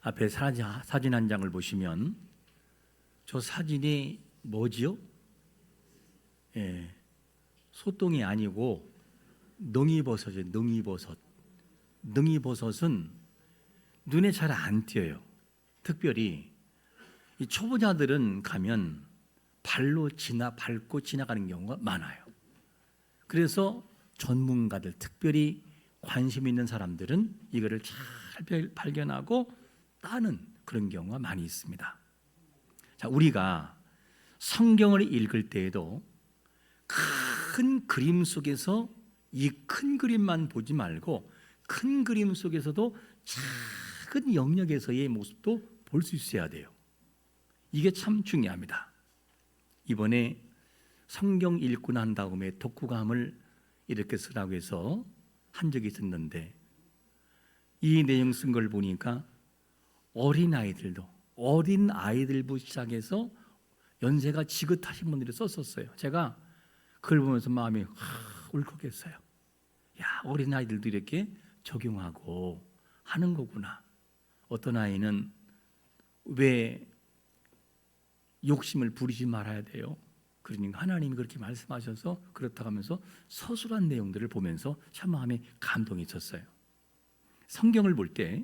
앞에 사진 한 장을 보시면 저 사진이 뭐지요? 소똥이 아니고 능이버섯이에요. 능이버섯. 능이버섯은 눈에 잘 안 띄어요. 특별히 이 초보자들은 가면 밟고 지나가는 경우가 많아요. 그래서 전문가들, 특별히 관심 있는 사람들은 이거를 잘 발견하고 따는 그런 경우가 많이 있습니다. 자, 우리가 성경을 읽을 때에도 큰 그림 속에서 이 큰 그림만 보지 말고 큰 그림 속에서도 작은 영역에서의 모습도 볼 수 있어야 돼요. 이게 참 중요합니다. 이번에 성경 읽고 난 다음에 독후감을 이렇게 쓰라고 해서 한 적이 있었는데 이 내용 쓴 걸 보니까 어린 아이들부터 시작해서 연세가 지긋하신 분들이 썼었어요. 제가 그걸 보면서 마음이 울컥했어요. 야, 어린 아이들도 이렇게 적용하고 하는 거구나. 어떤 아이는 왜 욕심을 부리지 말아야 돼요? 그러니까 하나님이 그렇게 말씀하셔서 그렇다고 하면서 서술한 내용들을 보면서 참 마음에 감동이 있었어요. 성경을 볼 때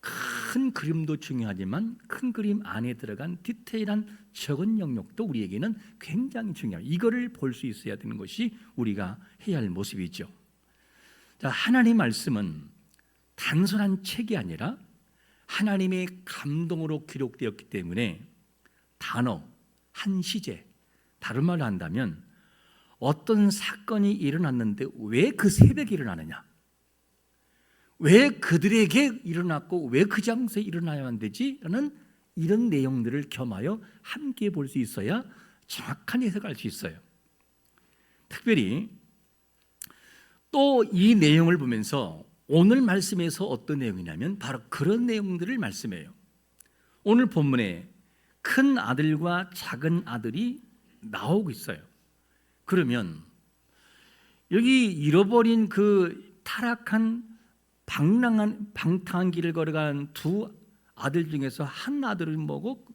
큰 그림도 중요하지만 큰 그림 안에 들어간 디테일한 적은 영역도 우리에게는 굉장히 중요해요. 이거를 볼 수 있어야 되는 것이 우리가 해야 할 모습이죠. 자, 하나님 말씀은 단순한 책이 아니라 하나님의 감동으로 기록되었기 때문에 단어, 한 시제, 다른 말로 한다면 어떤 사건이 일어났는데 왜 그 새벽에 일어나느냐, 왜 그들에게 일어났고 왜 그 장소에 일어나야만 되지? 라는 이런 내용들을 겸하여 함께 볼 수 있어야 정확한 해석을 할 수 있어요. 특별히 또 이 내용을 보면서 오늘 말씀에서 어떤 내용이냐면 바로 그런 내용들을 말씀해요. 오늘 본문에 큰 아들과 작은 아들이 나오고 있어요. 그러면 여기 잃어버린 그 타락한 방탕한 길을 걸어간 두 아들 중에서 한 아들은 뭐고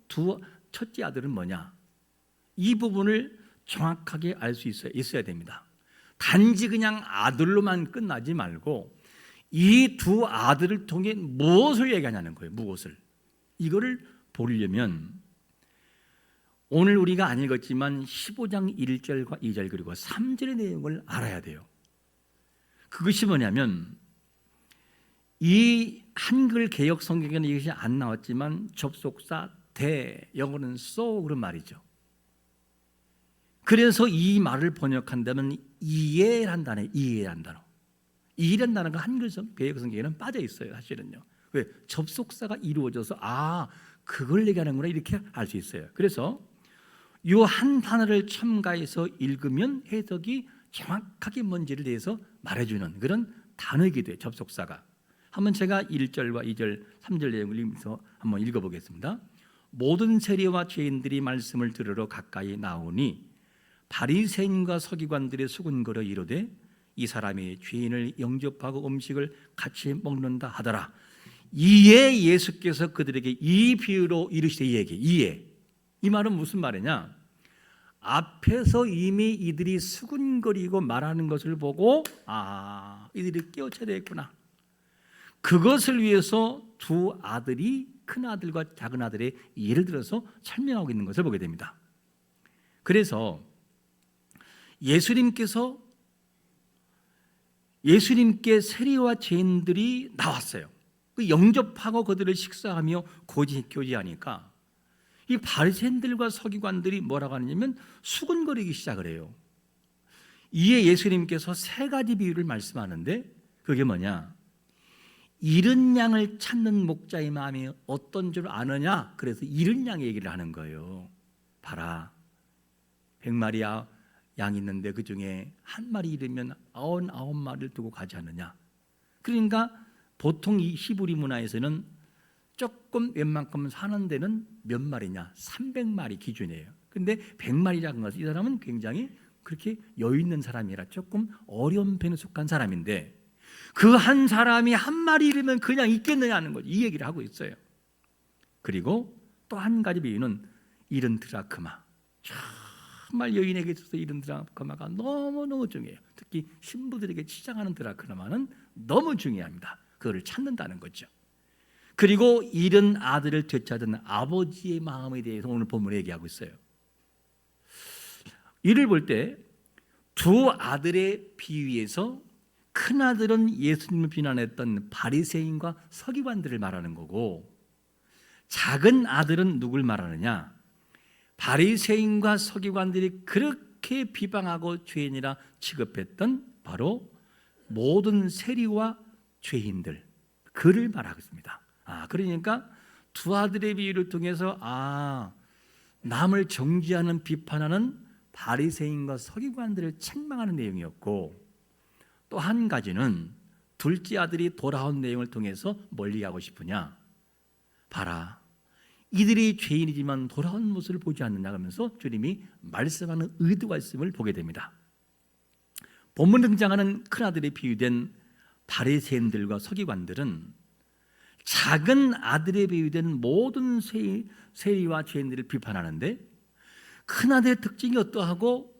첫째 아들은 뭐냐, 이 부분을 정확하게 알 수 있어야 됩니다. 단지 그냥 아들로만 끝나지 말고 이 두 아들을 통해 무엇을 얘기하냐는 거예요. 무엇을. 이거를 보려면 오늘 우리가 안 읽었지만 15장 1절과 2절 그리고 3절의 내용을 알아야 돼요. 그것이 뭐냐면 이 한글 개역 성경에는 이것이 안 나왔지만 접속사 대, 영어는 so 그런 말이죠. 그래서 이 말을 번역한다면 이해란 단어, 이해란 단어. 이해란 단어가 한글 개역 성경에는 빠져 있어요. 사실은요. 왜? 접속사가 이루어져서 그걸 얘기하는구나 이렇게 알 수 있어요. 그래서 이 한 단어를 첨가해서 읽으면 해석이 정확하게 뭔지를 대해서 말해주는 그런 단어이기도 해요. 접속사가. 한번 제가 1절과 2절, 3절 내용을 읽으면서 한번 읽어보겠습니다. 모든 세리와 죄인들이 말씀을 들으러 가까이 나오니 바리새인과 서기관들의 수군거려 이르되 이 사람이 죄인을 영접하고 음식을 같이 먹는다 하더라. 이에 예수께서 그들에게 이 비유로 이르시되 이해. 이 말은 무슨 말이냐? 앞에서 이미 이들이 수군거리고 말하는 것을 보고 이들이 깨우쳐야 되겠구나. 그것을 위해서 두 아들이 큰 아들과 작은 아들의 예를 들어서 설명하고 있는 것을 보게 됩니다. 그래서 예수님께 세리와 죄인들이 나왔어요. 영접하고 그들을 식사하며 교제하니까 이 바리새인들과 서기관들이 뭐라고 하느냐면 수군거리기 시작을 해요. 이에 예수님께서 세 가지 비유를 말씀하는데 그게 뭐냐? 잃은 양을 찾는 목자의 마음이 어떤 줄 아느냐? 그래서 잃은 양 얘기를 하는 거예요. 봐라, 100마리 양이 있는데 그 중에 한 마리 잃으면 99마리를 두고 가지 않느냐? 그러니까 보통 이 히브리 문화에서는 조금 웬만큼 사는 데는 몇 마리냐? 300마리 기준이에요. 근데 100마리라는 것은 이 사람은 굉장히 그렇게 여유 있는 사람이라 조금 어려운 편에 속한 사람인데 그 한 사람이 한 마리 잃으면 그냥 있겠느냐는 거죠. 이 얘기를 하고 있어요. 그리고 또 한 가지 비유는 잃은 드라크마. 정말 여인에게 있어서 잃은 드라크마가 너무너무 중요해요. 특히 신부들에게 치장하는 드라크마는 너무 중요합니다. 그거를 찾는다는 거죠. 그리고 잃은 아들을 되찾은 아버지의 마음에 대해서 오늘 본문에 얘기하고 있어요. 이를 볼 때 두 아들의 비유에서 큰 아들은 예수님을 비난했던 바리새인과 서기관들을 말하는 거고, 작은 아들은 누굴 말하느냐? 바리새인과 서기관들이 그렇게 비방하고 죄인이라 취급했던 바로 모든 세리와 죄인들, 그를 말하고 있습니다. 그러니까 두 아들의 비유를 통해서 남을 정죄하는 비판하는 바리새인과 서기관들을 책망하는 내용이었고, 또 한 가지는 둘째 아들이 돌아온 내용을 통해서 뭘 얘기하고 싶으냐? 봐라, 이들이 죄인이지만 돌아온 모습을 보지 않느냐 하면서 주님이 말씀하는 의도가 있음을 보게 됩니다. 본문 등장하는 큰아들이 비유된 바리새인들과 서기관들은 작은 아들에 비유된 모든 세리와 죄인들을 비판하는데, 큰아들의 특징이 어떠하고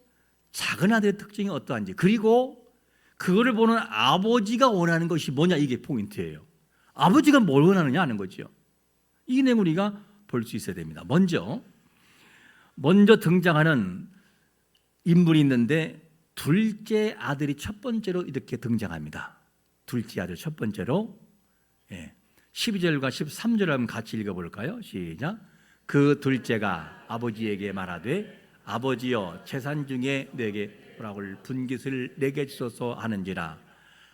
작은 아들의 특징이 어떠한지, 그리고 그거를 보는 아버지가 원하는 것이 뭐냐, 이게 포인트예요. 아버지가 뭘 원하느냐 하는 거죠. 이 내용을 우리가 볼 수 있어야 됩니다. 먼저 등장하는 인물이 있는데, 둘째 아들이 첫 번째로 이렇게 등장합니다. 둘째 아들 첫 번째로 12절과 13절을 한번 같이 읽어볼까요? 시작. 그 둘째가 아버지에게 말하되 아버지여, 재산 중에 내게 돌아올 분깃을 내게 주소서 하는지라.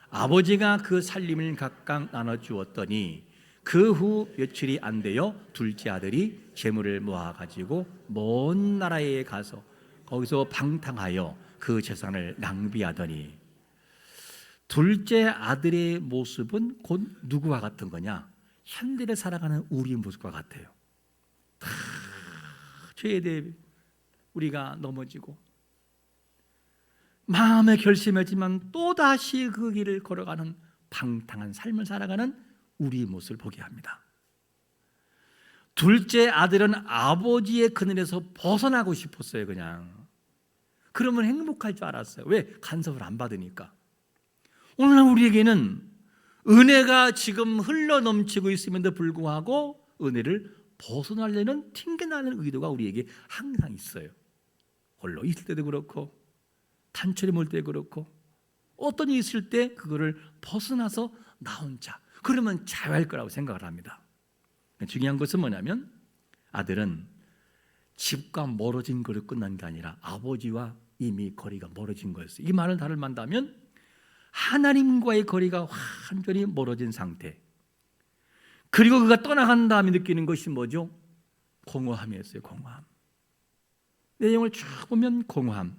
아버지가 그 살림을 각각 나눠 주었더니 그 후 며칠이 안 되어 둘째 아들이 재물을 모아가지고 먼 나라에 가서 거기서 방탕하여 그 재산을 낭비하더니. 둘째 아들의 모습은 곧 누구와 같은 거냐? 현대를 살아가는 우리의 모습과 같아요. 죄에 대해 우리가 넘어지고 마음에 결심했지만 또다시 그 길을 걸어가는 방탕한 삶을 살아가는 우리의 모습을 보게 합니다. 둘째 아들은 아버지의 그늘에서 벗어나고 싶었어요. 그냥 그러면 행복할 줄 알았어요. 왜? 간섭을 안 받으니까. 오늘날 우리에게는 은혜가 지금 흘러넘치고 있음에도 불구하고 은혜를 벗어나려는 튕겨나는 의도가 우리에게 항상 있어요. 홀로 있을 때도 그렇고 단체로 몰 때 그렇고 어떤 일이 있을 때 그거를 벗어나서 나 혼자, 그러면 자유할 거라고 생각을 합니다. 중요한 것은 뭐냐면 아들은 집과 멀어진 거로 끝난 게 아니라 아버지와 이미 거리가 멀어진 거였어요. 이 말을 다를 만다면 하나님과의 거리가 완전히 멀어진 상태, 그리고 그가 떠나간 다음에 느끼는 것이 뭐죠? 공허함이었어요. 공허함. 내용을 쭉 보면 공허함,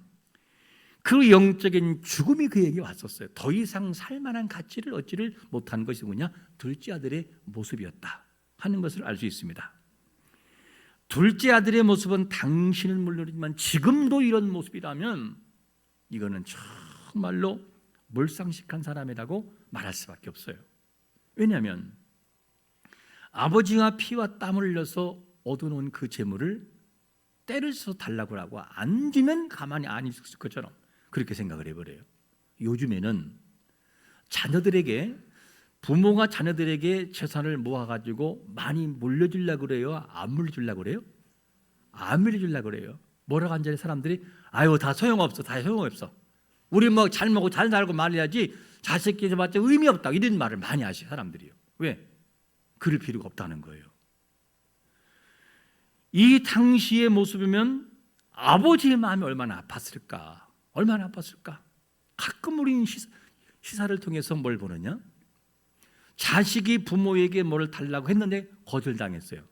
그 영적인 죽음이 그에게 왔었어요. 더 이상 살만한 가치를 얻지를 못한 것이 뭐냐? 둘째 아들의 모습이었다 하는 것을 알 수 있습니다. 둘째 아들의 모습은 당신은 물론이지만 지금도 이런 모습이라면 이거는 정말로 몰상식한 사람이라고 말할 수밖에 없어요. 왜냐하면 아버지가 피와 땀을 흘려서 얻어놓은 그 재물을 때를 써서 달라고 하고 안 주면 가만히 안 있을 것처럼 그렇게 생각을 해버려요. 요즘에는 자녀들에게, 부모가 자녀들에게 재산을 모아가지고 많이 물려주려고 그래요? 안 물려주려고 그래요? 안 물려주려고 그래요. 뭐라고 한자리 사람들이 아유 다 소용없어, 다 소용없어. 우리 뭐 잘 먹고 잘 살고 말해야지 자식 기져봤자 의미 없다, 이런 말을 많이 하시는 사람들이요. 왜? 그럴 필요가 없다는 거예요. 이 당시의 모습이면 아버지의 마음이 얼마나 아팠을까? 얼마나 아팠을까? 가끔 우리는 시사를 통해서 뭘 보느냐? 자식이 부모에게 뭘 달라고 했는데 거절당했어요.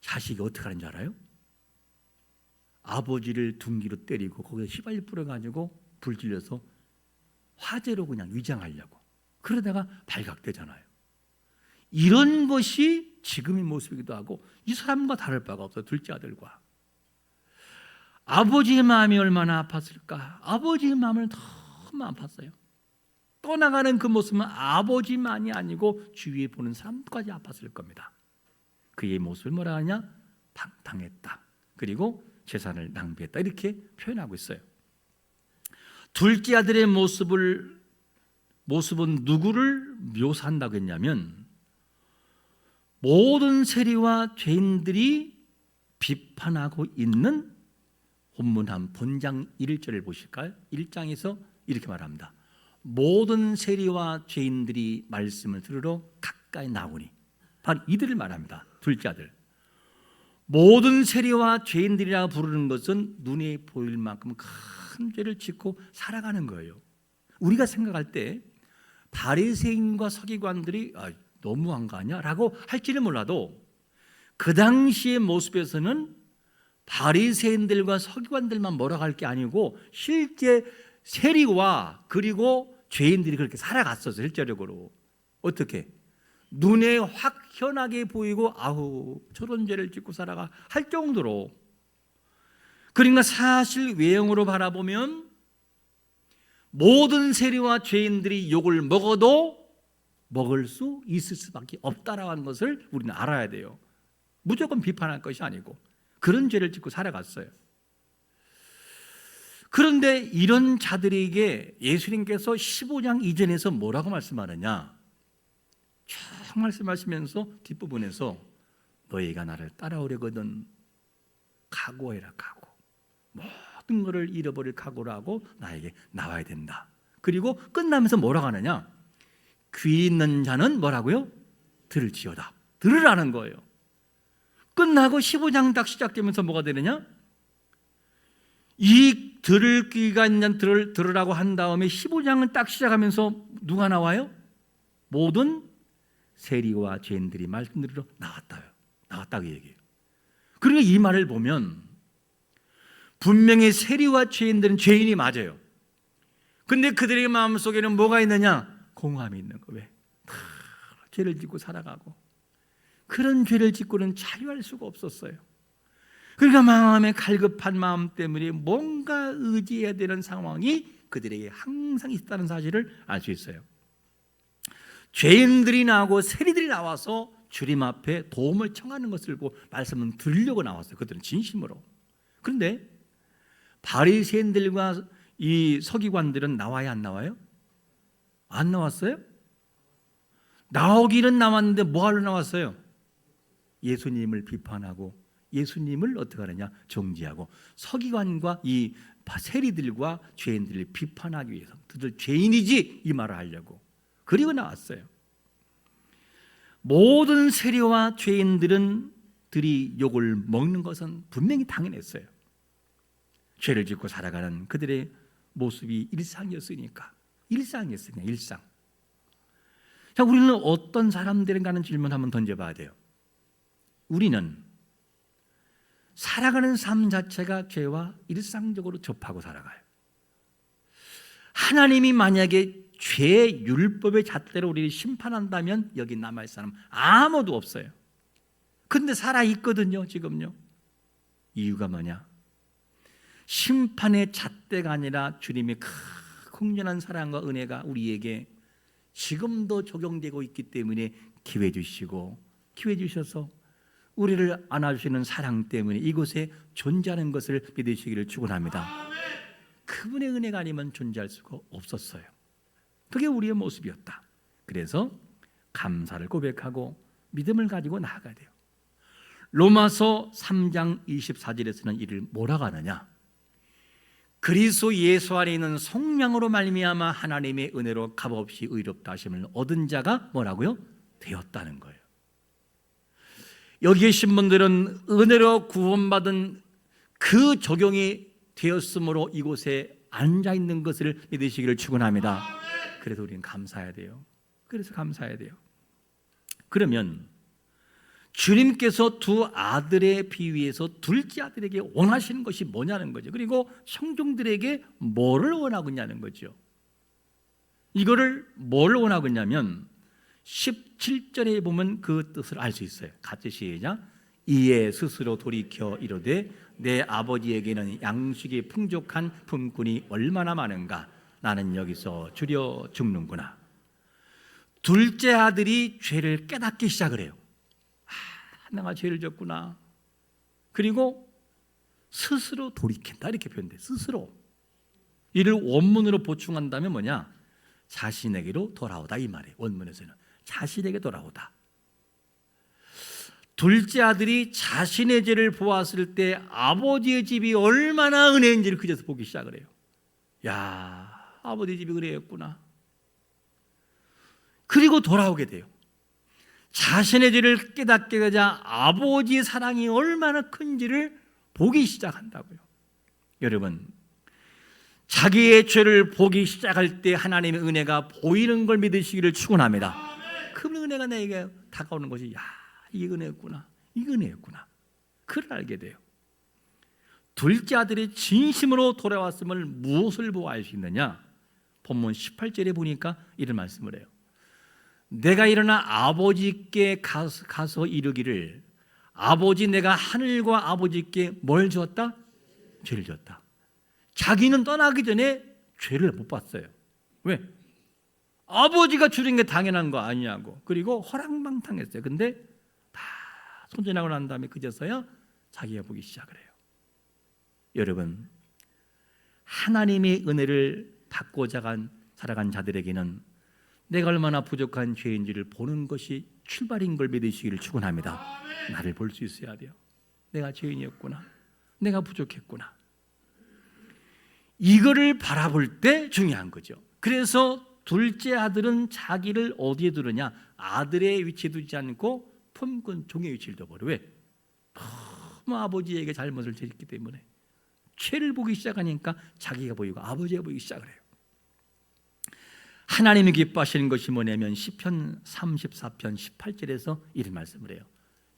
자식이 어떻게 하는지 알아요? 아버지를 둔기로 때리고 거기에 휘발유 뿌려가지고 불 질려서 화재로 그냥 위장하려고, 그러다가 발각되잖아요. 이런 것이 지금의 모습이기도 하고 이 사람과 다를 바가 없어요. 둘째 아들과. 아버지의 마음이 얼마나 아팠을까? 아버지의 마음을 너무 아팠어요. 떠나가는 그 모습은 아버지만이 아니고 주위에 보는 사람까지 아팠을 겁니다. 그의 모습을 뭐라 하냐? 방탕했다. 그리고 재산을 낭비했다. 이렇게 표현하고 있어요. 둘째 아들의 모습은 누구를 묘사한다고 했냐면 모든 세리와 죄인들이 비판하고 있는 본문 한 본장 1절을 보실까요? 1장에서 이렇게 말합니다. 모든 세리와 죄인들이 말씀을 들으러 가까이 나오니, 바로 이들을 말합니다. 둘째 아들. 모든 세리와 죄인들이라 부르는 것은 눈에 보일 만큼 큰 죄를 짓고 살아가는 거예요. 우리가 생각할 때 바리새인과 서기관들이 너무한 거 아니야? 라고 할지는 몰라도 그 당시의 모습에서는 바리새인들과 서기관들만 뭐라고 할 게 아니고 실제 세리와 그리고 죄인들이 그렇게 살아갔었어요. 실제적으로. 어떻게? 눈에 확연하게 보이고 아우 저런 죄를 짓고 살아가 할 정도로. 그러니까 사실 외형으로 바라보면 모든 세리와 죄인들이 욕을 먹어도 먹을 수 있을 수밖에 없다라는 것을 우리는 알아야 돼요. 무조건 비판할 것이 아니고 그런 죄를 짓고 살아갔어요. 그런데 이런 자들에게 예수님께서 15장 이전에서 뭐라고 말씀하느냐? 쭉 말씀하시면서 뒷부분에서 너희가 나를 따라오려거든 각오해라. 각오. 모든 것을 잃어버릴 각오를 하고 나에게 나와야 된다. 그리고 끝나면서 뭐라고 하느냐? 귀 있는 자는 뭐라고요? 들을지어다. 들으라는 거예요. 끝나고 15장 딱 시작되면서 뭐가 되느냐? 이 들을 귀가 있는 들으라고 한 다음에 15장은 딱 시작하면서 누가 나와요? 모든 세리와 죄인들이 말씀 들으러 나왔다고 얘기해요. 그러니까 이 말을 보면 분명히 세리와 죄인들은 죄인이 맞아요. 근데 그들의 마음속에는 뭐가 있느냐? 공함이 있는 거. 왜? 다 죄를 짓고 살아가고 그런 죄를 짓고는 자유할 수가 없었어요. 그러니까 마음에 갈급한 마음 때문에 뭔가 의지해야 되는 상황이 그들에게 항상 있다는 사실을 알 수 있어요. 죄인들이 나오고 세리들이 나와서 주님 앞에 도움을 청하는 것을 보고 말씀은 들으려고 나왔어요. 그들은 진심으로. 그런데 바리새인들과 이 서기관들은 나와야 안 나와요? 안 나왔어요? 나오기는 나왔는데 뭐하러 나왔어요? 예수님을 비판하고 예수님을 어떻게 하느냐? 정죄하고 서기관과 이 세리들과 죄인들을 비판하기 위해서 그들 죄인이지 이 말을 하려고 그리고 나왔어요. 모든 세리와 죄인들이 욕을 먹는 것은 분명히 당연했어요. 죄를 짓고 살아가는 그들의 모습이 일상이었으니까. 일상. 자, 우리는 어떤 사람들인가 하는 질문 한번 던져봐야 돼요. 우리는 살아가는 삶 자체가 죄와 일상적으로 접하고 살아가요. 하나님이 만약에 죄 율법의 잣대로 우리를 심판한다면 여기 남아있을 사람 아무도 없어요. 근데 살아있거든요. 지금요. 이유가 뭐냐? 심판의 잣대가 아니라 주님의 공연한 사랑과 은혜가 우리에게 지금도 적용되고 있기 때문에 기회 주셔서 우리를 안아주시는 사랑 때문에 이곳에 존재하는 것을 믿으시기를 축원합니다. 그분의 은혜가 아니면 존재할 수가 없었어요. 그게 우리의 모습이었다. 그래서 감사를 고백하고 믿음을 가지고 나아가야 돼요. 로마서 3장 24절에서는 이를 뭐라고 하느냐? 그리스도 예수 안에 있는 성령으로 말미암아 하나님의 은혜로 값없이 의롭다 하심을 얻은 자가 뭐라고요? 되었다는 거예요. 여기 계신 분들은 은혜로 구원받은 그 적용이 되었으므로 이곳에 앉아 있는 것을 믿으시기를 축원합니다. 그래서 우리는 감사해야 돼요. 그러면 주님께서 두 아들의 비유에서 둘째 아들에게 원하시는 것이 뭐냐는 거죠. 그리고 청중들에게 뭐를 원하고 있냐는 거죠. 이거를 뭘 원하고 있냐면 17절에 보면 그 뜻을 알 수 있어요. 같이 시작. 이에 스스로 돌이켜 이르되 내 아버지에게는 양식이 풍족한 품꾼이 얼마나 많은가. 나는 여기서 줄여 죽는구나. 둘째 아들이 죄를 깨닫기 시작을 해요. 내가 죄를 졌구나. 그리고 스스로 돌이킨다 이렇게 표현돼. 스스로. 이를 원문으로 보충한다면 뭐냐? 자신에게로 돌아오다 이 말이에요. 원문에서는 자신에게 돌아오다. 둘째 아들이 자신의 죄를 보았을 때 아버지의 집이 얼마나 은혜인지를 그제서 보기 시작을 해요. 야, 아버지 집이 은혜였구나. 그리고 돌아오게 돼요. 자신의 죄를 깨닫게 되자 아버지의 사랑이 얼마나 큰지를 보기 시작한다고요. 여러분, 자기의 죄를 보기 시작할 때 하나님의 은혜가 보이는 걸 믿으시기를 축원합니다. 그 은혜가 내게 다가오는 것이 야, 이게 은혜였구나. 이게 은혜였구나. 그걸 알게 돼요. 둘째 아들이 진심으로 돌아왔음을 무엇을 보고 알 수 있느냐? 본문 18절에 보니까 이런 말씀을 해요. 내가 일어나 아버지께 가서 이르기를 아버지 내가 하늘과 아버지께 뭘 줬다? 죄를 줬다. 자기는 떠나기 전에 죄를 못 봤어요. 왜? 아버지가 주는 게 당연한 거 아니냐고. 그리고 허랑방탕했어요. 근데 다 손질하고 난 다음에 그제서야 자기가 보기 시작을 해요. 여러분, 하나님의 은혜를 받고자 살아간 자들에게는 내가 얼마나 부족한 죄인지를 보는 것이 출발인 걸 믿으시기를 축원합니다. 나를 볼 수 있어야 돼요. 내가 죄인이었구나. 내가 부족했구나. 이거를 바라볼 때 중요한 거죠. 그래서 둘째 아들은 자기를 어디에 두느냐? 아들의 위치에 두지 않고 품꾼 종의 위치를 둬버려. 왜? 너무 아버지에게 잘못을 저질렀기 때문에 죄를 보기 시작하니까 자기가 보이고 아버지가 보이기 시작을 해요. 하나님이 기뻐하시는 것이 뭐냐면 시편 34편 18절에서 이런 말씀을 해요.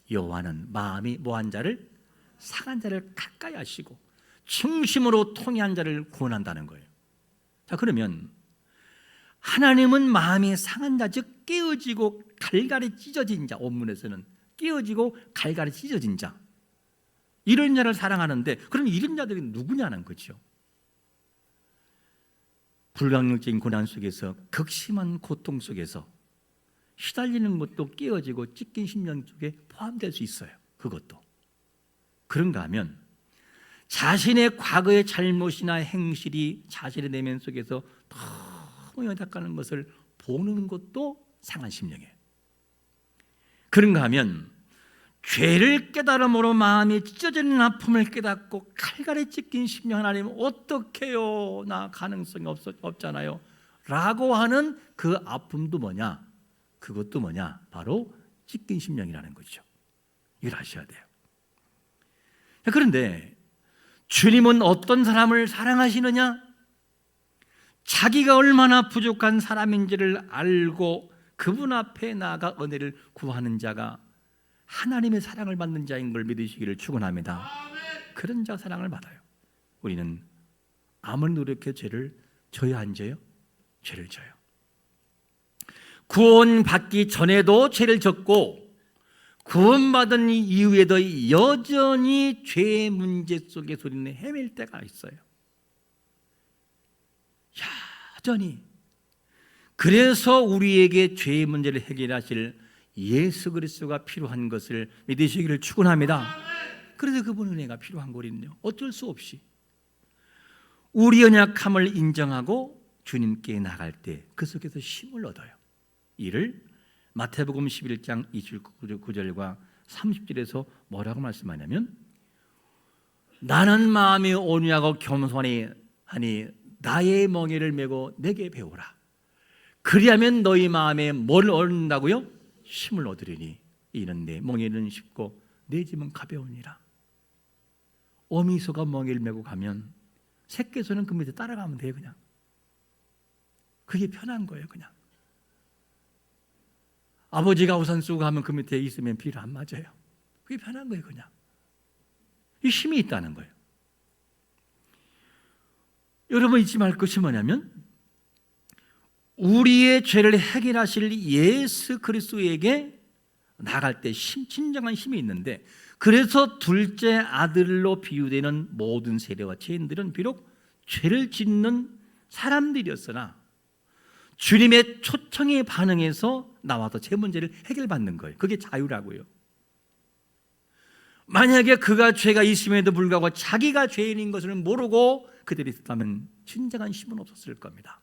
여호와는 마음이 뭐한 자를? 상한 자를 가까이 하시고 충심으로 통회한 자를 구원한다는 거예요. 자, 그러면 하나님은 마음이 상한 자, 즉 깨어지고 갈갈이 찢어진 자, 원문에서는 깨어지고 갈갈이 찢어진 자, 이런 자를 사랑하는데, 그럼 이런 자들이 누구냐는 거죠. 불가항력적인 고난 속에서 극심한 고통 속에서 시달리는 것도 깨어지고 찢긴 심령 속에 포함될 수 있어요. 그것도. 그런가 하면 자신의 과거의 잘못이나 행실이 자신의 내면 속에서 너무 연약하는 것을 보는 것도 상한 심령이에요. 그런가 하면 죄를 깨달음으로 마음이 찢어지는 아픔을 깨닫고 칼갈이 찢긴 심령, 하나님 어떻게 해요? 나 가능성이 없잖아요 라고 하는 그 아픔도 뭐냐? 그것도 뭐냐? 바로 찢긴 심령이라는 거죠. 이걸 아셔야 돼요. 그런데 주님은 어떤 사람을 사랑하시느냐? 자기가 얼마나 부족한 사람인지를 알고 그분 앞에 나아가 은혜를 구하는 자가 하나님의 사랑을 받는 자인 걸 믿으시기를 축원합니다. 그런 자 사랑을 받아요. 우리는 아무리 노력해 죄를 져야 안 져요? 죄를 져요. 구원받기 전에도 죄를 졌고 구원받은 이후에도 여전히 죄의 문제 속에 우리는 헤맬 때가 있어요. 여전히. 그래서 우리에게 죄의 문제를 해결하실 예수 그리스도가 필요한 것을 믿으시기를 축원합니다. 그래서 그분 은혜가 필요한 거거든요. 어쩔 수 없이 우리 연약함을 인정하고 주님께 나갈 때 그 속에서 힘을 얻어요. 이를 마태복음 11장 29절과 30절에서 뭐라고 말씀하냐면 나는 마음이 온유하고 겸손하니 나의 멍에를 메고 내게 배우라. 그리하면 너희 마음에 뭘 얻는다고요? 힘을 얻으리니 이는 내 멍에는 쉽고 내 짐은 가벼우니라. 어미소가 멍에를 메고 가면 새끼소는 그 밑에 따라가면 돼요. 그냥 그게 편한 거예요. 그냥 아버지가 우산 쓰고 가면 그 밑에 있으면 비를 안 맞아요. 그게 편한 거예요. 그냥 이 힘이 있다는 거예요. 여러분 잊지 말 것이 뭐냐면 우리의 죄를 해결하실 예수 그리스도에게 나갈 때 진정한 힘이 있는데, 그래서 둘째 아들로 비유되는 모든 세례와 죄인들은 비록 죄를 짓는 사람들이었으나 주님의 초청에 반응해서 나와서 제 문제를 해결받는 거예요. 그게 자유라고요. 만약에 그가 죄가 있음에도 불구하고 자기가 죄인인 것을 모르고 그들이 있었다면 진정한 힘은 없었을 겁니다.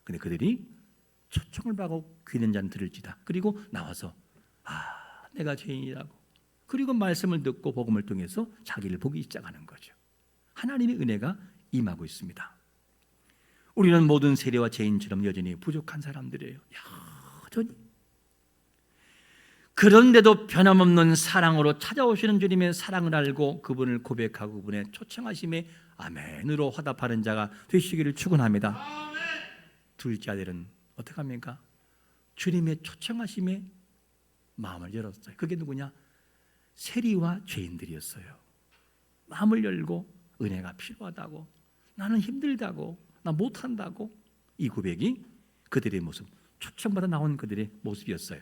근데 그들이 초청을 받고 귀 있는 자는 들을지다. 그리고 나와서 내가 죄인이라고, 그리고 말씀을 듣고 복음을 통해서 자기를 보기 시작하는 거죠. 하나님의 은혜가 임하고 있습니다. 우리는 모든 세리와 죄인처럼 여전히 부족한 사람들이에요. 여전히. 그런데도 변함없는 사랑으로 찾아오시는 주님의 사랑을 알고 그분을 고백하고 그분의 초청하심에 아멘으로 화답하는 자가 되시기를 축원합니다. 둘째 아들은 어떻게 합니까? 주님의 초청하심에 마음을 열었어요. 그게 누구냐? 세리와 죄인들이었어요. 마음을 열고 은혜가 필요하다고, 나는 힘들다고, 나 못한다고, 이 고백이 그들의 모습, 초청받아 나온 그들의 모습이었어요.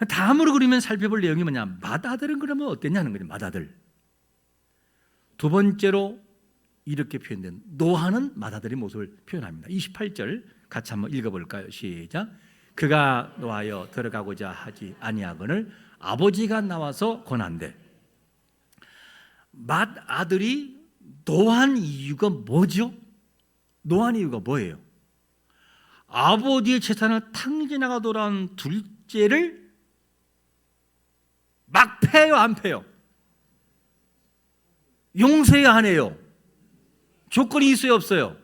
다음으로 그러면 살펴볼 내용이 뭐냐? 맏아들은 그러면 어땠냐는 거죠. 맏아들. 두 번째로 이렇게 표현된 노하는 맏아들의 모습을 표현합니다. 28절 같이 한번 읽어볼까요? 시작. 그가 노하여 들어가고자 하지 아니하거늘 아버지가 나와서 권한대. 맏아들이 노한 이유가 뭐죠? 노한 이유가 뭐예요? 아버지의 재산을 탕진하고 돌아온 둘째를 막 패요, 안 패요? 용서해야 하네요. 조건이 있어요, 없어요?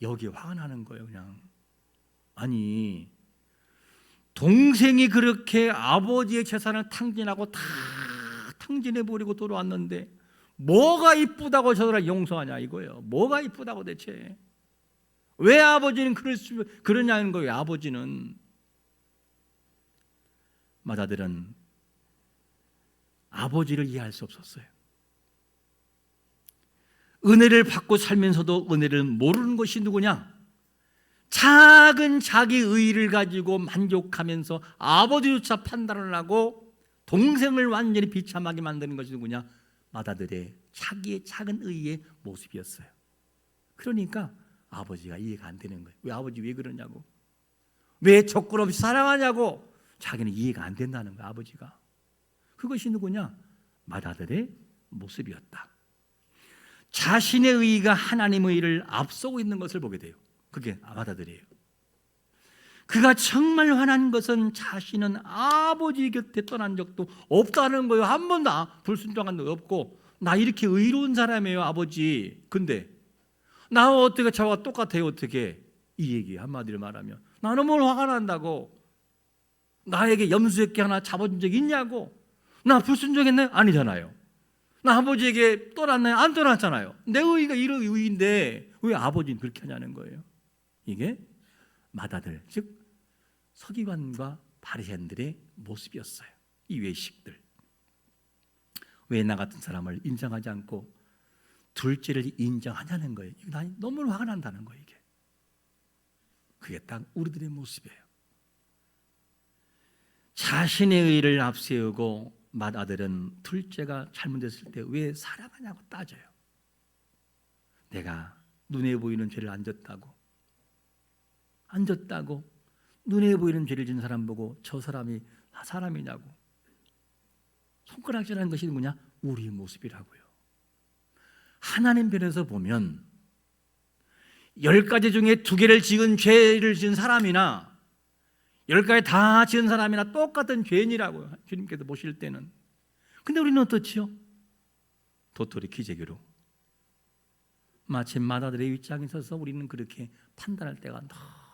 여기 화가 나는 거예요. 그냥 아니, 동생이 그렇게 아버지의 재산을 탕진하고 다 탕진해버리고 돌아왔는데 뭐가 이쁘다고 저들을 용서하냐 이거예요. 뭐가 이쁘다고 대체? 왜 아버지는 그러냐는 거예요. 아버지는. 맏아들은 아버지를 이해할 수 없었어요. 은혜를 받고 살면서도 은혜를 모르는 것이 누구냐? 작은 자기 의의를 가지고 만족하면서 아버지조차 판단을 하고 동생을 완전히 비참하게 만드는 것이 누구냐? 맏아들의 자기의 작은 의의의 모습이었어요. 그러니까 아버지가 이해가 안 되는 거예요. 왜 아버지 왜 그러냐고, 왜 조건 없이 사랑하냐고. 자기는 이해가 안 된다는 거예요. 아버지가. 그것이 누구냐? 맏아들의 모습이었다. 자신의 의의가 하나님의 의를 앞서고 있는 것을 보게 돼요. 그게 맏아들이에요. 그가 정말 화난 것은 자신은 아버지 곁에 떠난 적도 없다는 거예요. 한 번도 불순종한 적 없고, 나 이렇게 의로운 사람이에요, 아버지. 근데 나 어떻게 저와 똑같아요, 어떻게? 이 얘기 한마디로 말하면 나는 뭘 화가 난다고? 나에게 염소새끼 하나 잡아준 적 있냐고? 나 불순종했나요? 아니잖아요. 나 아버지에게 떠났나요? 안 떠났잖아요. 내 의의가 이런 의의인데 왜 아버지는 그렇게 하냐는 거예요. 이게 맏아들, 즉 서기관과 바리새인들의 모습이었어요. 이 외식들. 왜 나 같은 사람을 인정하지 않고 둘째를 인정하냐는 거예요. 난 너무 화가 난다는 거예요. 이게. 그게 딱 우리들의 모습이에요. 자신의 의를 앞세우고 맏아들은 둘째가 잘못했을 때 왜 사랑하냐고 따져요. 내가 눈에 보이는 죄를 안 졌다고 눈에 보이는 죄를 지은 사람 보고 저 사람이 사람이냐고 손가락질하는 것이 누구냐? 우리의 모습이라고요. 하나님 편에서 보면 10가지 중에 2개를 지은 죄를 지은 사람이나 10가지 다 지은 사람이나 똑같은 죄인이라고요. 주님께서 보실 때는. 근데 우리는 어떻지요? 도토리 기재기로 마치 맏아들의 입장에 서서 우리는 그렇게 판단할 때가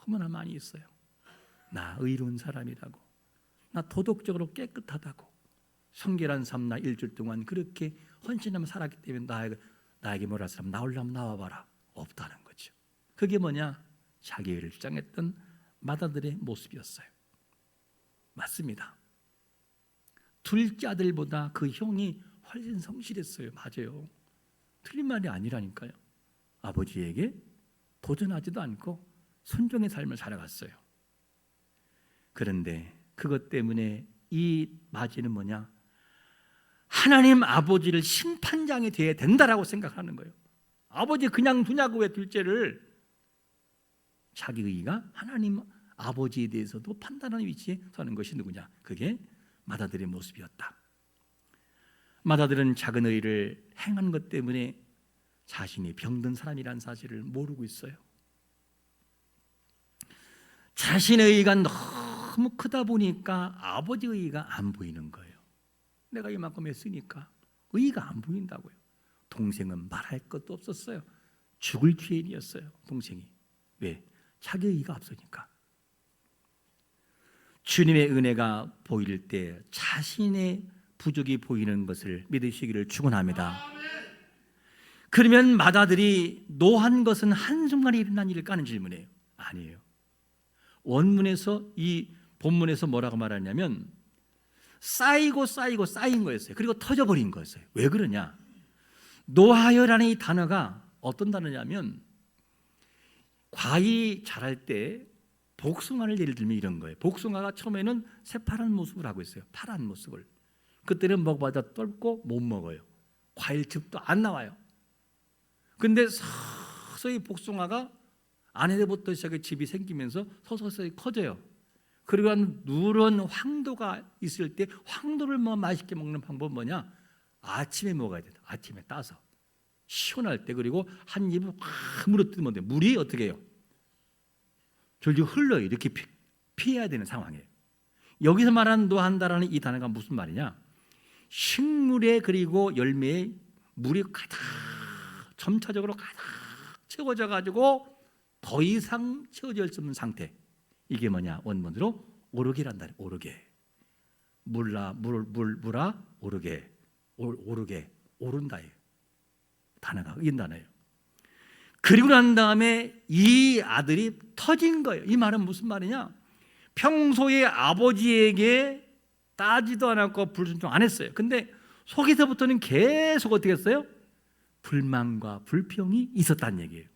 너무나 많이 있어요. 나 의로운 사람이라고, 나 도덕적으로 깨끗하다고, 성결한 삶 나 일주일 동안 그렇게 헌신하며 살았기 때문에 나에게 뭐라 사람 나오려면 나와봐라. 없다는 거죠. 그게 뭐냐? 자기 의를 주장했던 맏아들의 모습이었어요. 맞습니다. 둘째 아들보다 그 형이 훨씬 성실했어요. 맞아요. 틀린 말이 아니라니까요. 아버지에게 도전하지도 않고 순종의 삶을 살아갔어요. 그런데 그것 때문에 이 마지는 뭐냐? 하나님 아버지를 심판장이 되어야 된다라고 생각하는 거예요. 아버지 그냥 두냐고 왜 둘째를? 자기 의의가 하나님 아버지에 대해서도 판단하는 위치에 서는 것이 누구냐? 그게 맏아들의 모습이었다. 마다들은 작은 의를 행한 것 때문에 자신이 병든 사람이란 사실을 모르고 있어요. 자신의 의가 너무 크다 보니까 아버지의 의가 안 보이는 거예요. 내가 이만큼 했으니까 의가 안 보인다고요. 동생은 말할 것도 없었어요. 죽을 죄인이었어요, 동생이. 왜? 자기 의가 없으니까. 주님의 은혜가 보일 때 자신의 부족이 보이는 것을 믿으시기를 축원합니다. 그러면 마다들이 노한 것은 한순간에 일어난 일일까 하는 질문이에요. 아니에요. 원문에서 이 본문에서 뭐라고 말하냐면 쌓이고 쌓인 거였어요. 그리고 터져버린 거였어요. 왜 그러냐? 노하여라는 이 단어가 어떤 단어냐면 과일이 자랄 때 복숭아를 예를 들면 이런 거예요. 복숭아가 처음에는 새파란 모습을 하고 있어요. 파란 모습을. 그때는 먹어봐도 떫고 못 먹어요. 과일즙도 안 나와요. 근데 서서히 복숭아가 안에부터 시작해 즙이 생기면서 서서히 커져요. 그리고 누런 황도가 있을 때 황도를 맛있게 먹는 방법은 뭐냐? 아침에 먹어야 돼요. 아침에 따서 시원할 때. 그리고 한 입을 확 물어뜯으면 돼요. 물이 어떻게 해요? 졸졸 흘러요. 이렇게 피해야 되는 상황이에요. 여기서 말하는 노한다라는 이 단어가 무슨 말이냐? 식물에 그리고 열매에 물이 가득 점차적으로 가득 채워져 가지고 더 이상 채워질 수 없는 상태. 이게 뭐냐? 원문으로 오르게란다. 오르게. 물라 오르게. 오르게 오른다예요. 단어가 이 단어예요. 그리고 난 다음에 이 아들이 터진 거예요. 이 말은 무슨 말이냐? 평소에 아버지에게 따지도 않았고 불순종 안 했어요. 근데 속에서부터는 계속 어떻게 했어요? 불만과 불평이 있었다는 얘기예요.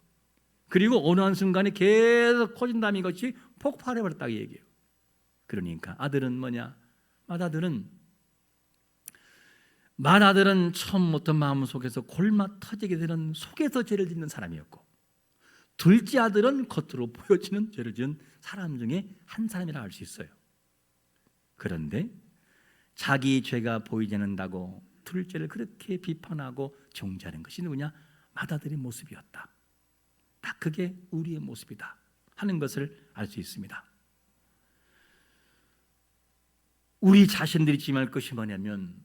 그리고 어느 한순간에 계속 커진다면 이것이 폭발해버렸다고 얘기해요. 그러니까 아들은 뭐냐? 맏아들은 처음부터 마음속에서 골마 터지게 되는 속에서 죄를 짓는 사람이었고, 둘째 아들은 겉으로 보여지는 죄를 지은 사람 중에 한 사람이라 할 수 있어요. 그런데 자기 죄가 보이지 않는다고 둘째를 그렇게 비판하고 정죄하는 것이 누구냐? 맏아들의 모습이었다. 딱 그게 우리의 모습이다 하는 것을 알 수 있습니다. 우리 자신들이 지임할 것이 뭐냐면,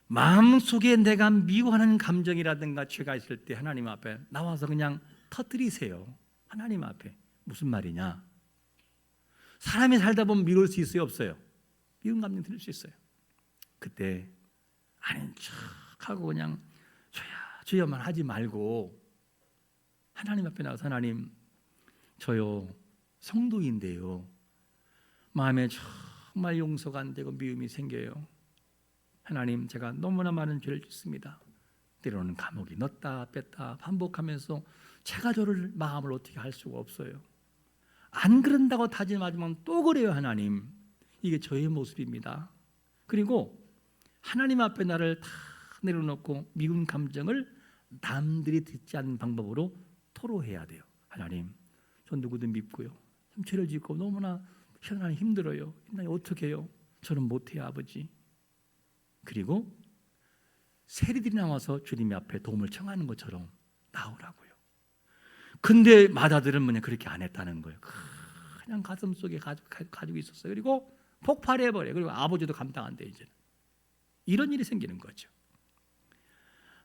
마음속에 내가 미워하는 감정이라든가 죄가 있을 때 하나님 앞에 나와서 그냥 터뜨리세요. 하나님 앞에. 무슨 말이냐? 사람이 살다 보면 미울 수 있어요, 없어요? 미운 감정 들을 수 있어요. 그때 아닌 척하고 그냥 주여만 하지 말고 하나님 앞에 나가서, 하나님, 저요 성도인데요, 마음에 정말 용서가 안 되고 미움이 생겨요. 하나님, 제가 너무나 많은 죄를 짓습니다. 때로는 감옥에 넣었다 뺐다 반복하면서 제가 저를 마음을 어떻게 할 수가 없어요. 안 그런다고 다짐하지만 또 그래요. 하나님, 이게 저의 모습입니다. 그리고 하나님 앞에 나를 다 내려놓고 미운 감정을 남들이 듣지 않는 방법으로 토로해야 돼요. 하나님, 전 누구든 밉고요, 죄를 짓고 너무나 하나님 힘들어요. 하나님 어떻게 해요? 저는 못해요, 아버지. 그리고 세리들이 나와서 주님 앞에 도움을 청하는 것처럼 나오라고요. 근데 맏아들은 뭐냐? 그렇게 안 했다는 거예요. 그냥 가슴속에 가지고 있었어요. 그리고 폭발해버려요. 그리고 아버지도 감당 안 돼. 이제는 이런 일이 생기는 거죠.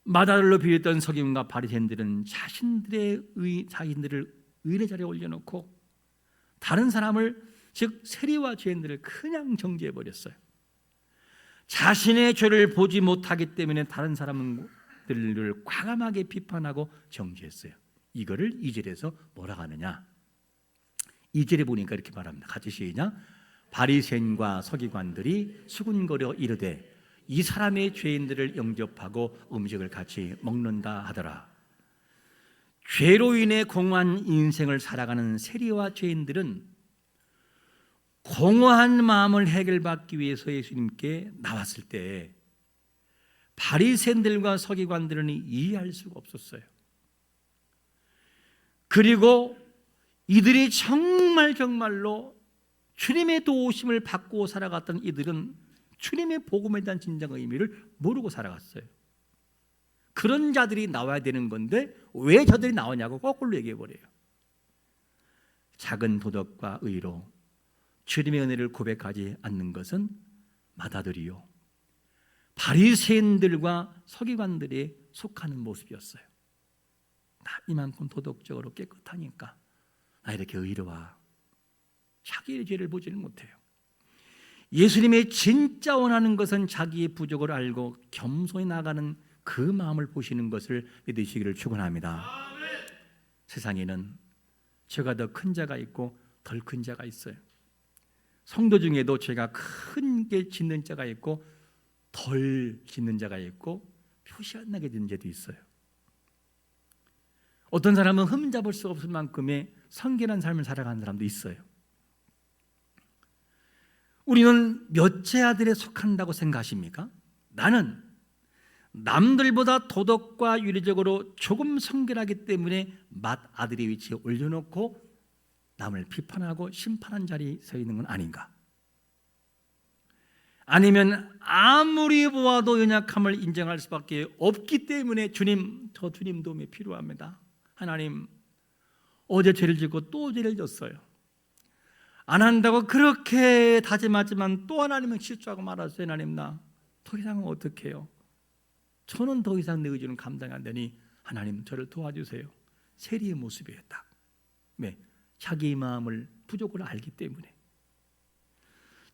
맏아들로 비했던 서기관과 바리새인들은 자신들을 의인의 자리에 올려놓고 다른 사람을, 즉 세리와 죄인들을 그냥 정죄해버렸어요. 자신의 죄를 보지 못하기 때문에 다른 사람들을 과감하게 비판하고 정죄했어요. 이거를 2절에서 뭐라고 하느냐? 2절에 보니까 이렇게 말합니다. 같이 시작. 바리새인과 서기관들이 수군거려 이르되 이 사람의 죄인들을 영접하고 음식을 같이 먹는다 하더라. 죄로 인해 공허한 인생을 살아가는 세리와 죄인들은 공허한 마음을 해결받기 위해서 예수님께 나왔을 때 바리새인들과 서기관들은 이해할 수가 없었어요. 그리고 이들이 정말로 주님의 도우심을 받고 살아갔던 이들은 주님의 복음에 대한 진정한 의미를 모르고 살아갔어요. 그런 자들이 나와야 되는 건데 왜 저들이 나오냐고 거꾸로 얘기해 버려요. 작은 도덕과 의로 주님의 은혜를 고백하지 않는 것은 마다들이요 바리새인들과 서기관들이 속하는 모습이었어요. 나 이만큼 도덕적으로 깨끗하니까 나 이렇게 의로와 자기의 죄를 보지를 못해요. 예수님의 진짜 원하는 것은 자기의 부족을 알고 겸손히 나가는 그 마음을 보시는 것을 믿으시기를 축원합니다. 세상에는 죄가 더 큰 자가 있고 덜 큰 자가 있어요. 성도 중에도 죄가 큰 게 짓는 자가 있고 덜 짓는 자가 있고 표시 안 나게 되는 죄도 있어요. 어떤 사람은 흠잡을 수 없을 만큼의 성결한 삶을 살아가는 사람도 있어요. 우리는 몇째 아들에 속한다고 생각하십니까? 나는 남들보다 도덕과 윤리적으로 조금 성결하기 때문에 맏아들의 위치에 올려놓고 남을 비판하고 심판한 자리에 서 있는 건 아닌가? 아니면 아무리 보아도 연약함을 인정할 수밖에 없기 때문에 주님, 저 주님 도움이 필요합니다. 하나님, 어제 죄를 짓고 또 죄를 졌어요. 안 한다고 그렇게 다짐하지만 또 하나님은 실수하고 말았어요. 하나님, 나 더 이상은 어떻게 해요? 저는 더 이상 내 의지는 감당이 안 되니 하나님 저를 도와주세요. 세리의 모습이에요. 딱. 네, 자기 마음을 부족을 알기 때문에.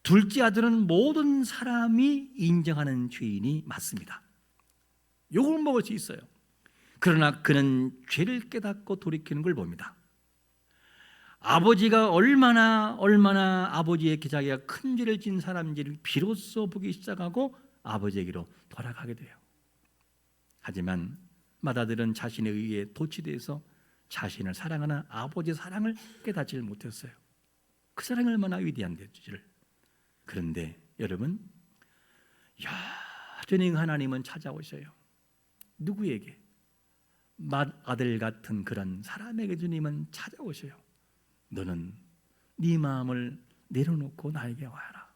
둘째 아들은 모든 사람이 인정하는 죄인이 맞습니다. 욕을 먹을 수 있어요. 그러나 그는 죄를 깨닫고 돌이키는 걸 봅니다. 아버지가 얼마나 아버지에게 자기가 큰 죄를 지은 사람인지를 비로소 보기 시작하고 아버지에게로 돌아가게 돼요. 하지만 맏아들은 자신의 의에 도취돼서 자신을 사랑하는 아버지의 사랑을 깨닫지 못했어요. 그 사랑이 얼마나 위대한 데지를. 그런데 여러분, 여전히 하나님은 찾아오셔요. 누구에게? 맏아들 같은 그런 사람에게 주님은 찾아오셔요. 너는 네 마음을 내려놓고 나에게 와라.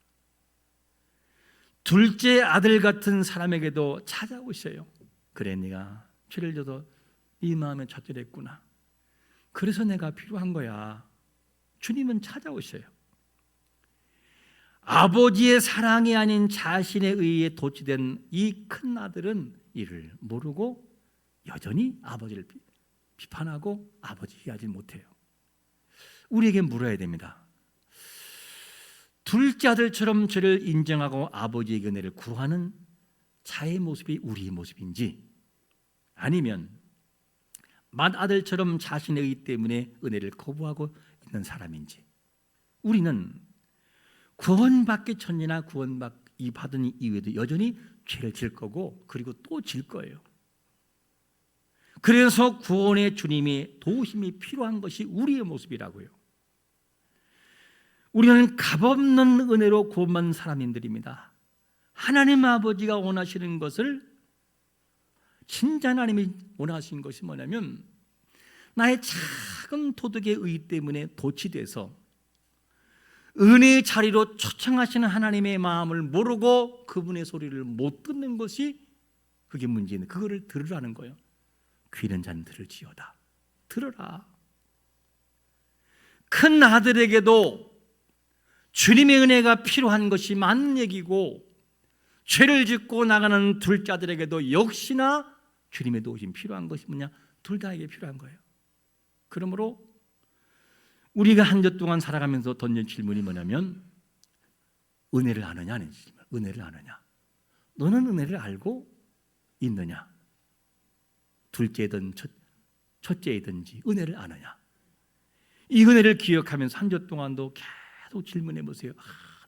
둘째 아들 같은 사람에게도 찾아오셔요. 그래, 네가 죄를 져도 네 마음에 좌절했구나. 그래서 내가 필요한 거야. 주님은 찾아오셔요. 아버지의 사랑이 아닌 자신의 의에 도취된 이 큰 아들은 이를 모르고 여전히 아버지를 비판하고 아버지 이해하지 못해요. 우리에게 물어야 됩니다. 둘째 아들처럼 죄를 인정하고 아버지의 은혜를 구하는 자의 모습이 우리의 모습인지, 아니면 맏아들처럼 자신의 의 때문에 은혜를 거부하고 있는 사람인지. 우리는 구원받기 전이나 구원받기 받은 이후에도 여전히 죄를 질 거고, 그리고 또 질 거예요. 그래서 구원의 주님의 도우심이 필요한 것이 우리의 모습이라고요. 우리는 값없는 은혜로 구원받은 사람들입니다. 하나님 아버지가 원하시는 것을, 진짜 하나님이 원하시는 것이 뭐냐면, 나의 작은 도덕의 의 때문에 도취돼서 은혜의 자리로 초청하시는 하나님의 마음을 모르고 그분의 소리를 못 듣는 것이, 그게 문제인데, 그거를 들으라는 거예요. 귀 있는 자는 들을지어다. 들어라. 큰 아들에게도 주님의 은혜가 필요한 것이 맞는 얘기고, 죄를 짓고 나가는 둘째 아들에게도 역시나 주님의 도우심이 필요한 것이 뭐냐? 둘 다에게 필요한 거예요. 그러므로 우리가 한 주 동안 살아가면서 던진 질문이 뭐냐면, 은혜를 아느냐 하는 질문. 은혜를 아느냐? 너는 은혜를 알고 있느냐? 둘째든 첫째이든지 은혜를 아느냐? 이 은혜를 기억하면서 한 주 동안도 계속 질문해 보세요.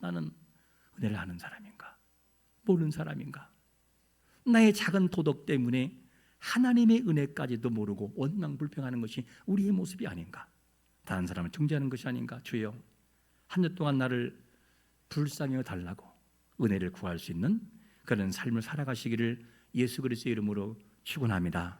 나는 은혜를 아는 사람인가? 모르는 사람인가? 나의 작은 도덕 때문에 하나님의 은혜까지도 모르고 원망불평하는 것이 우리의 모습이 아닌가? 다른 사람을 정죄하는 것이 아닌가? 주여, 한 주 동안 나를 불쌍히 달라고 은혜를 구할 수 있는 그런 삶을 살아가시기를 예수 그리스도의 이름으로 축원합니다.